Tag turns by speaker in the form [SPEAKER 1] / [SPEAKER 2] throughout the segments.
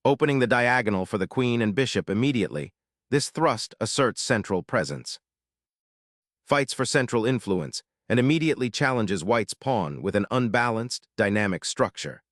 [SPEAKER 1] Opening the diagonal for the queen and bishop immediately, this thrust asserts central presence. Fights for central influence and immediately challenges white's pawn with an unbalanced, dynamic structure.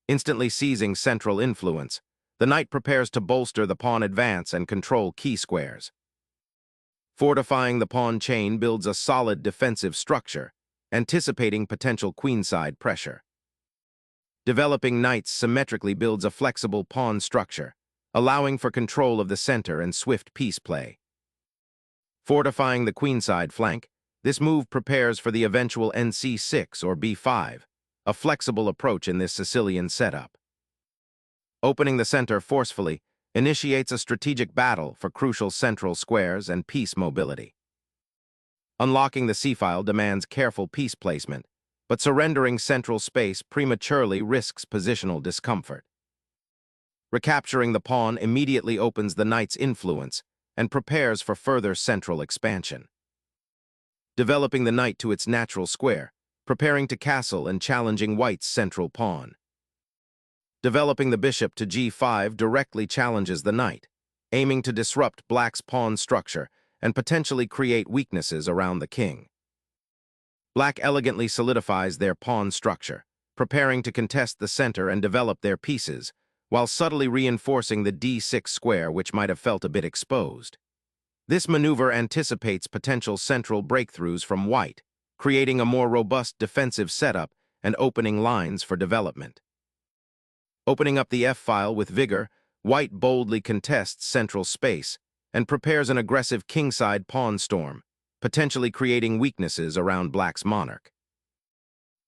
[SPEAKER 1] Instantly seizing central influence, the knight prepares to bolster the pawn advance and control key squares. Fortifying the pawn chain builds a solid defensive structure, anticipating potential queenside pressure. Developing knights symmetrically builds a flexible pawn structure, allowing for control of the center and swift piece play. Fortifying the queenside flank, this move prepares for the eventual nc6 or b5, a flexible approach in this Sicilian setup. Opening the center forcefully initiates a strategic battle for crucial central squares and piece mobility. Unlocking the c-file demands careful piece placement, but surrendering central space prematurely risks positional discomfort. Recapturing the pawn immediately opens the knight's influence and prepares for further central expansion. Developing the knight to its natural square, preparing to castle and challenging white's central pawn. Developing the bishop to g5 directly challenges the knight, aiming to disrupt black's pawn structure and potentially create weaknesses around the king. Black elegantly solidifies their pawn structure, preparing to contest the center and develop their pieces, while subtly reinforcing the d6 square which might have felt a bit exposed. This maneuver anticipates potential central breakthroughs from white, creating a more robust defensive setup and opening lines for development. Opening up the f-file with vigor, white boldly contests central space and prepares an aggressive kingside pawn storm, potentially creating weaknesses around black's monarch.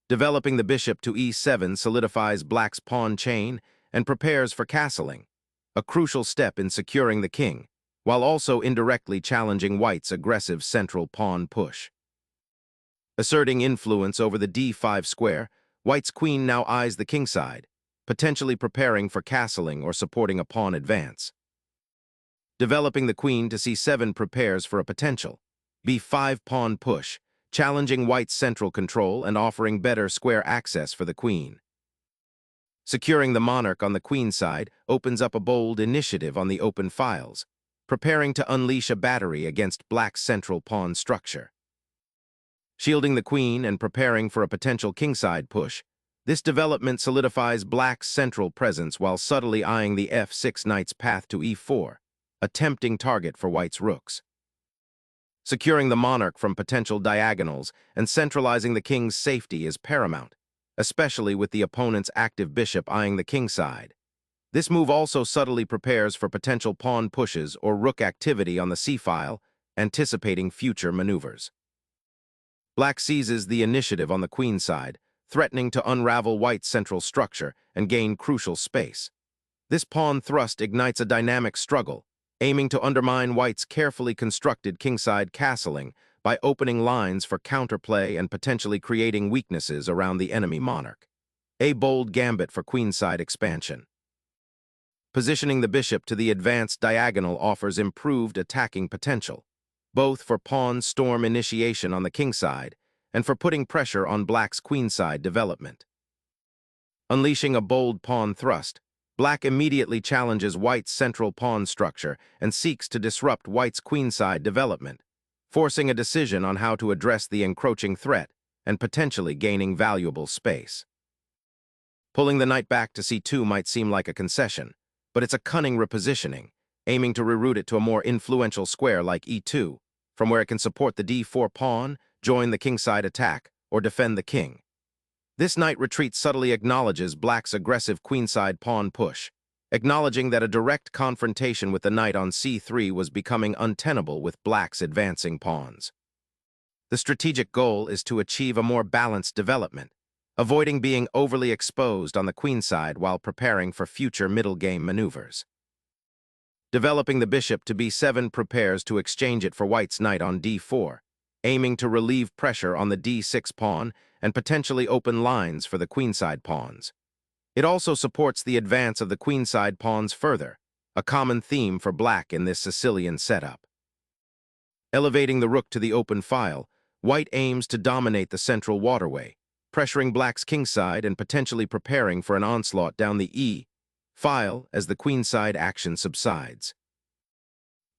[SPEAKER 1] Developing the bishop to e7 solidifies black's pawn chain and prepares for castling, a crucial step in securing the king, while also indirectly challenging white's aggressive central pawn push. Asserting influence over the d5 square, white's queen now eyes the kingside, potentially preparing for castling or supporting a pawn advance. Developing the queen to c7 prepares for a potential b5 pawn push, challenging white's central control and offering better square access for the queen. Securing the monarch on the queen side opens up a bold initiative on the open files, preparing to unleash a battery against black's central pawn structure. Shielding the queen and preparing for a potential kingside push, this development solidifies black's central presence while subtly eyeing the f6 knight's path to e4, a tempting target for white's rooks. Securing the monarch from potential diagonals and centralizing the king's safety is paramount, especially with the opponent's active bishop eyeing the kingside. This move also subtly prepares for potential pawn pushes or rook activity on the c-file, anticipating future maneuvers. Black seizes the initiative on the queen side, threatening to unravel white's central structure and gain crucial space. This pawn thrust ignites a dynamic struggle, aiming to undermine white's carefully constructed kingside castling by opening lines for counterplay and potentially creating weaknesses around the enemy monarch. A bold gambit for queenside expansion. Positioning the bishop to the advanced diagonal offers improved attacking potential, both for pawn storm initiation on the kingside and for putting pressure on black's queenside development. Unleashing a bold pawn thrust, black immediately challenges white's central pawn structure and seeks to disrupt white's queenside development, forcing a decision on how to address the encroaching threat and potentially gaining valuable space. Pulling the knight back to c2 might seem like a concession, but it's a cunning repositioning, aiming to reroute it to a more influential square like e2, from where it can support the d4 pawn, join the kingside attack, or defend the king. This knight retreat subtly acknowledges black's aggressive queenside pawn push, acknowledging that a direct confrontation with the knight on c3 was becoming untenable with black's advancing pawns. The strategic goal is to achieve a more balanced development, avoiding being overly exposed on the queenside while preparing for future middle-game maneuvers. Developing the bishop to b7 prepares to exchange it for white's knight on d4, aiming to relieve pressure on the d6 pawn and potentially open lines for the queenside pawns. It also supports the advance of the queenside pawns further, a common theme for black in this Sicilian setup. Elevating the rook to the open file, white aims to dominate the central waterway, pressuring black's kingside and potentially preparing for an onslaught down the file as the queenside action subsides.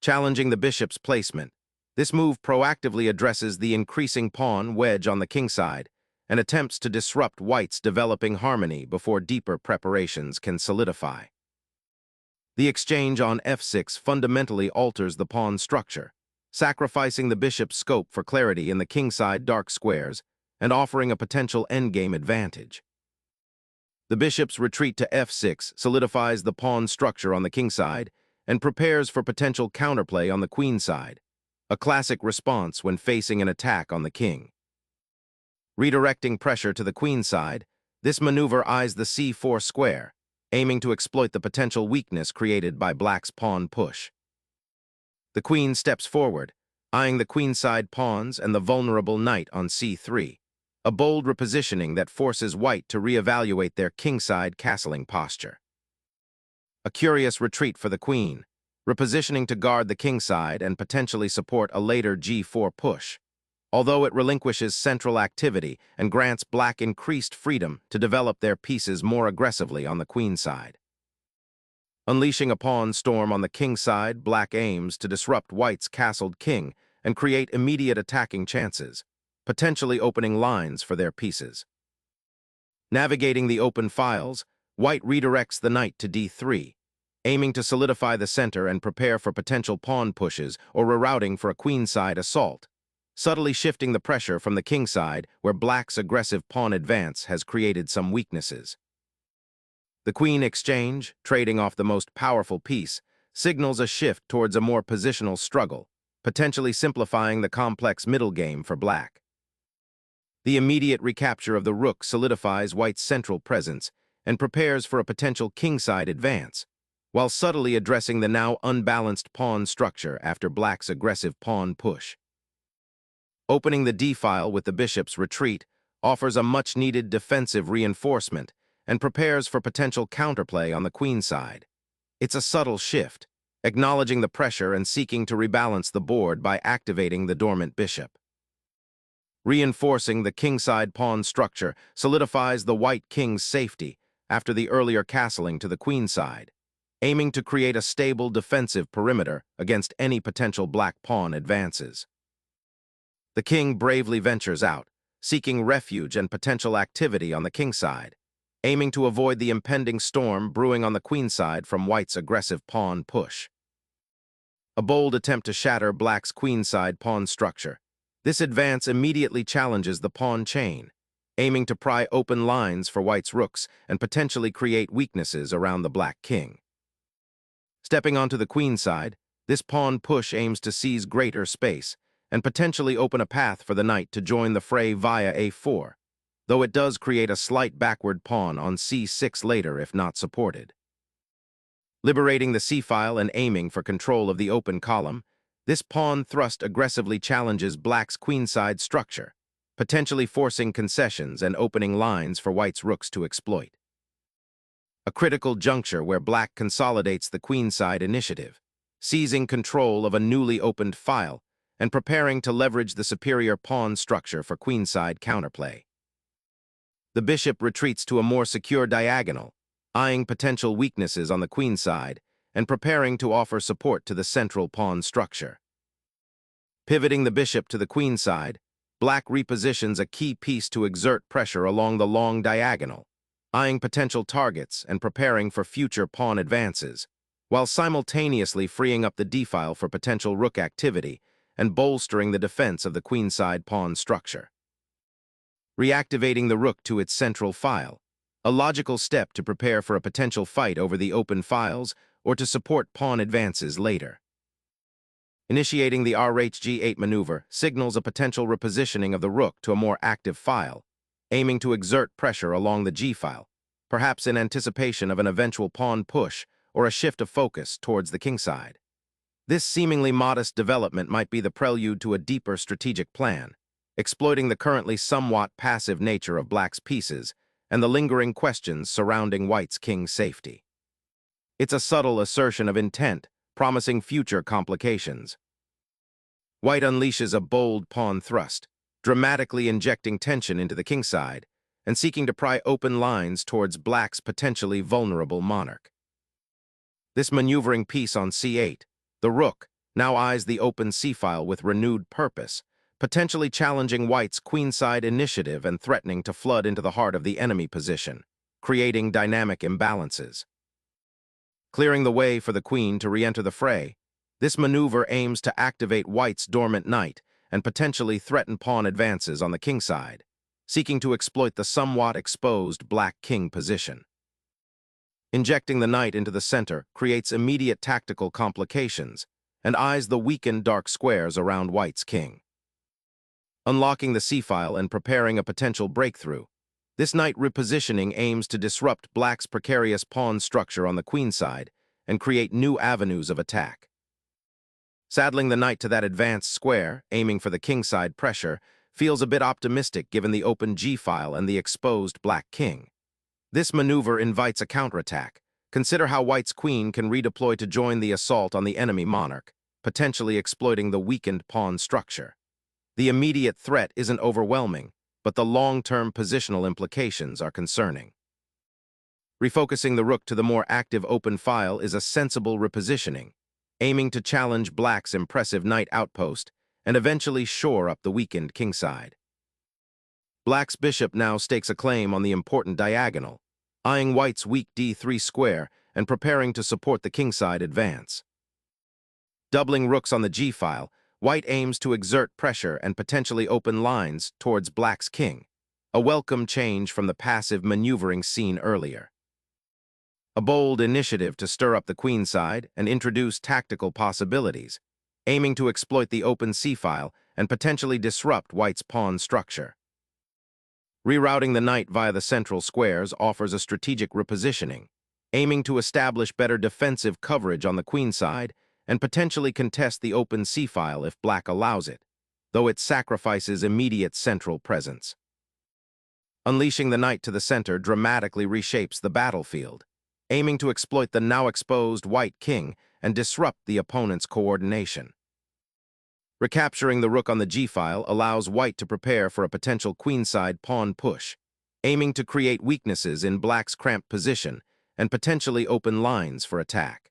[SPEAKER 1] Challenging the bishop's placement, this move proactively addresses the increasing pawn wedge on the kingside and attempts to disrupt white's developing harmony before deeper preparations can solidify. The exchange on f6 fundamentally alters the pawn structure, sacrificing the bishop's scope for clarity in the kingside dark squares and offering a potential endgame advantage. The bishop's retreat to f6 solidifies the pawn structure on the kingside and prepares for potential counterplay on the queenside, a classic response when facing an attack on the king. Redirecting pressure to the queenside, this maneuver eyes the c4 square, aiming to exploit the potential weakness created by black's pawn push. The queen steps forward, eyeing the queenside pawns and the vulnerable knight on c3, a bold repositioning that forces white to reevaluate their kingside castling posture. A curious retreat for the queen, repositioning to guard the kingside and potentially support a later g4 push, although it relinquishes central activity and grants black increased freedom to develop their pieces more aggressively on the queenside. Unleashing a pawn storm on the kingside, black aims to disrupt white's castled king and create immediate attacking chances, potentially opening lines for their pieces. Navigating the open files, white redirects the knight to d3, aiming to solidify the center and prepare for potential pawn pushes or rerouting for a queenside assault, subtly shifting the pressure from the kingside where black's aggressive pawn advance has created some weaknesses. The queen exchange, trading off the most powerful piece, signals a shift towards a more positional struggle, potentially simplifying the complex middle game for black. The immediate recapture of the rook solidifies white's central presence and prepares for a potential kingside advance, while subtly addressing the now unbalanced pawn structure after black's aggressive pawn push. Opening the d-file with the bishop's retreat offers a much-needed defensive reinforcement and prepares for potential counterplay on the queenside. It's a subtle shift, acknowledging the pressure and seeking to rebalance the board by activating the dormant bishop. Reinforcing the kingside pawn structure solidifies the white king's safety after the earlier castling to the queenside, aiming to create a stable defensive perimeter against any potential black pawn advances. The king bravely ventures out, seeking refuge and potential activity on the kingside, aiming to avoid the impending storm brewing on the queenside from white's aggressive pawn push. A bold attempt to shatter black's queenside pawn structure, this advance immediately challenges the pawn chain, aiming to pry open lines for white's rooks and potentially create weaknesses around the black king. Stepping onto the queenside, this pawn push aims to seize greater space and potentially open a path for the knight to join the fray via a4, though it does create a slight backward pawn on c6 later if not supported. Liberating the c-file and aiming for control of the open column, this pawn thrust aggressively challenges black's queenside structure, potentially forcing concessions and opening lines for white's rooks to exploit. A critical juncture where black consolidates the queenside initiative, seizing control of a newly opened file and preparing to leverage the superior pawn structure for queenside counterplay. The bishop retreats to a more secure diagonal, eyeing potential weaknesses on the queenside and preparing to offer support to the central pawn structure. Pivoting the bishop to the queenside, black repositions a key piece to exert pressure along the long diagonal, eyeing potential targets and preparing for future pawn advances, while simultaneously freeing up the d-file for potential rook activity and bolstering the defense of the queenside pawn structure. Reactivating the rook to its central file, a logical step to prepare for a potential fight over the open files or to support pawn advances later. Initiating the Rh-G8 maneuver signals a potential repositioning of the rook to a more active file, aiming to exert pressure along the g-file, perhaps in anticipation of an eventual pawn push or a shift of focus towards the kingside. This seemingly modest development might be the prelude to a deeper strategic plan, exploiting the currently somewhat passive nature of black's pieces and the lingering questions surrounding white's king's safety. It's a subtle assertion of intent, promising future complications. White unleashes a bold pawn thrust, dramatically injecting tension into the kingside and seeking to pry open lines towards black's potentially vulnerable monarch. This maneuvering piece on c8, the rook, now eyes the open c-file with renewed purpose, potentially challenging white's queenside initiative and threatening to flood into the heart of the enemy position, creating dynamic imbalances. Clearing the way for the queen to re-enter the fray, this maneuver aims to activate white's dormant knight and potentially threaten pawn advances on the king side, seeking to exploit the somewhat exposed black king position. Injecting the knight into the center creates immediate tactical complications and eyes the weakened dark squares around white's king. Unlocking the c-file and preparing a potential breakthrough, this knight repositioning aims to disrupt black's precarious pawn structure on the queen side and create new avenues of attack. Saddling the knight to that advanced square, aiming for the kingside pressure, feels a bit optimistic given the open g-file and the exposed black king. This maneuver invites a counterattack. Consider how white's queen can redeploy to join the assault on the enemy monarch, potentially exploiting the weakened pawn structure. The immediate threat isn't overwhelming, but the long-term positional implications are concerning. Refocusing the rook to the more active open file is a sensible repositioning, aiming to challenge black's impressive knight outpost and eventually shore up the weakened kingside. Black's bishop now stakes a claim on the important diagonal, eyeing white's weak d3 square and preparing to support the kingside advance. Doubling rooks on the g-file, white aims to exert pressure and potentially open lines towards black's king, a welcome change from the passive maneuvering seen earlier. A bold initiative to stir up the queenside and introduce tactical possibilities, aiming to exploit the open c-file and potentially disrupt white's pawn structure. Rerouting the knight via the central squares offers a strategic repositioning, aiming to establish better defensive coverage on the queenside and potentially contest the open c-file if black allows it, though it sacrifices immediate central presence. Unleashing the knight to the center dramatically reshapes the battlefield, aiming to exploit the now exposed white king and disrupt the opponent's coordination. Recapturing the rook on the g-file allows white to prepare for a potential queenside pawn push, aiming to create weaknesses in black's cramped position and potentially open lines for attack.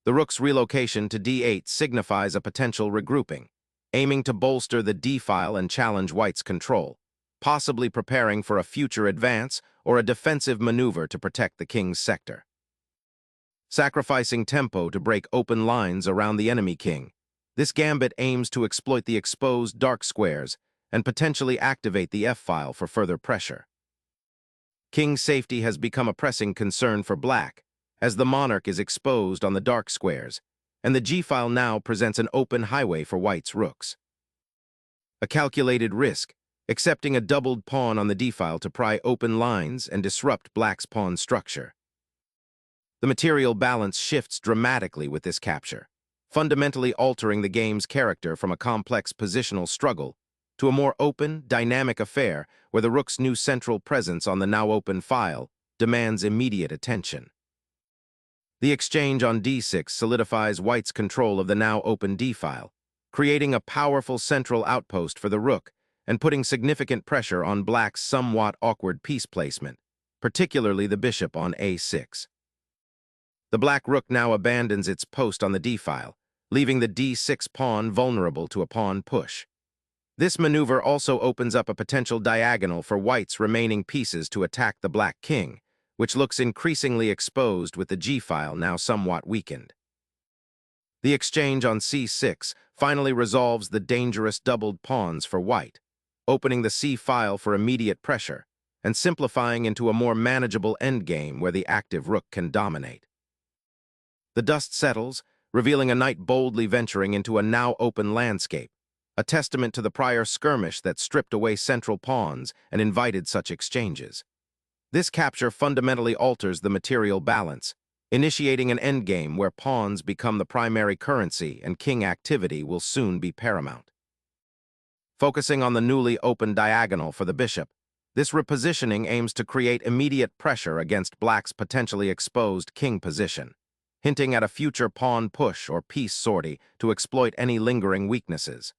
[SPEAKER 1] The rook's relocation to d8 signifies a potential regrouping, aiming to bolster the d-file and challenge white's control, possibly preparing for a future advance or a defensive maneuver to protect the king's sector. Sacrificing tempo to break open lines around the enemy king, this gambit aims to exploit the exposed dark squares and potentially activate the f-file for further pressure. King's safety has become a pressing concern for black, as the monarch is exposed on the dark squares, and the g-file now presents an open highway for white's rooks. A calculated risk, accepting a doubled pawn on the d-file to pry open lines and disrupt black's pawn structure. The material balance shifts dramatically with this capture, fundamentally altering the game's character from a complex positional struggle to a more open, dynamic affair where the rook's new central presence on the now open file demands immediate attention. The exchange on d6 solidifies white's control of the now open d-file, creating a powerful central outpost for the rook and putting significant pressure on black's somewhat awkward piece placement, particularly the bishop on a6. The black rook now abandons its post on the d-file, leaving the d6 pawn vulnerable to a pawn push. This maneuver also opens up a potential diagonal for white's remaining pieces to attack the black king, which looks increasingly exposed with the g-file now somewhat weakened. The exchange on c6 finally resolves the dangerous doubled pawns for white, opening the c-file for immediate pressure and simplifying into a more manageable endgame where the active rook can dominate. The dust settles, revealing a knight boldly venturing into a now open landscape, a testament to the prior skirmish that stripped away central pawns and invited such exchanges. This capture fundamentally alters the material balance, initiating an endgame where pawns become the primary currency and king activity will soon be paramount. Focusing on the newly opened diagonal for the bishop, this repositioning aims to create immediate pressure against black's potentially exposed king position, hinting at a future pawn push or piece sortie to exploit any lingering weaknesses.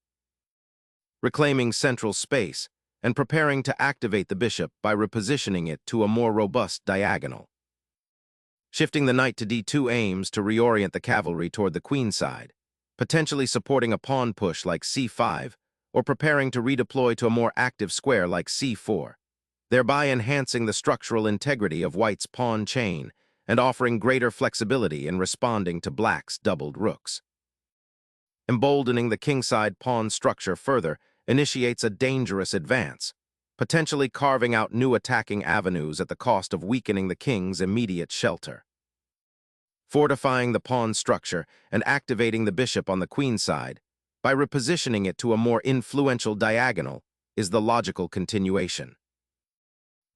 [SPEAKER 1] Reclaiming central space and preparing to activate the bishop by repositioning it to a more robust diagonal. Shifting the knight to d2 aims to reorient the cavalry toward the queen side, potentially supporting a pawn push like c5, or preparing to redeploy to a more active square like c4, thereby enhancing the structural integrity of white's pawn chain and offering greater flexibility in responding to black's doubled rooks. Emboldening the kingside pawn structure further initiates a dangerous advance, potentially carving out new attacking avenues at the cost of weakening the king's immediate shelter. Fortifying the pawn structure and activating the bishop on the queen side by repositioning it to a more influential diagonal is the logical continuation.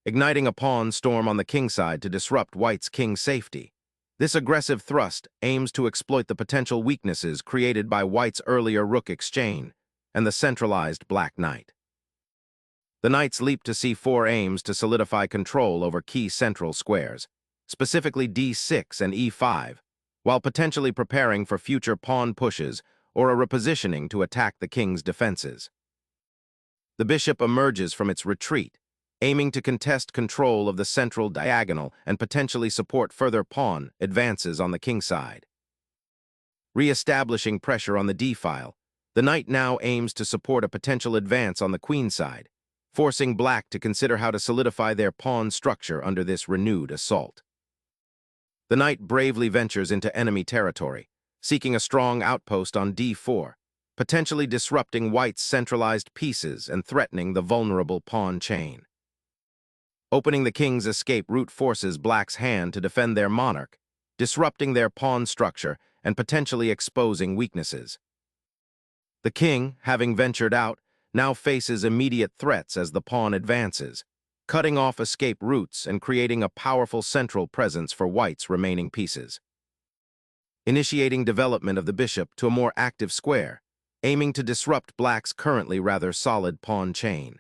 [SPEAKER 1] Igniting a pawn storm on the king side to disrupt white's king safety, this aggressive thrust aims to exploit the potential weaknesses created by white's earlier rook exchange and the centralized black knight. The knight's leap to c4 aims to solidify control over key central squares, specifically d6 and e5, while potentially preparing for future pawn pushes or a repositioning to attack the king's defenses. The bishop emerges from its retreat, aiming to contest control of the central diagonal and potentially support further pawn advances on the king side. Re-establishing pressure on the d-file, the knight now aims to support a potential advance on the queen side, forcing black to consider how to solidify their pawn structure under this renewed assault. The knight bravely ventures into enemy territory, seeking a strong outpost on d4, potentially disrupting white's centralized pieces and threatening the vulnerable pawn chain. Opening the king's escape route forces black's hand to defend their monarch, disrupting their pawn structure and potentially exposing weaknesses. The king, having ventured out, now faces immediate threats as the pawn advances, cutting off escape routes and creating a powerful central presence for white's remaining pieces. Initiating development of the bishop to a more active square, aiming to disrupt black's currently rather solid pawn chain.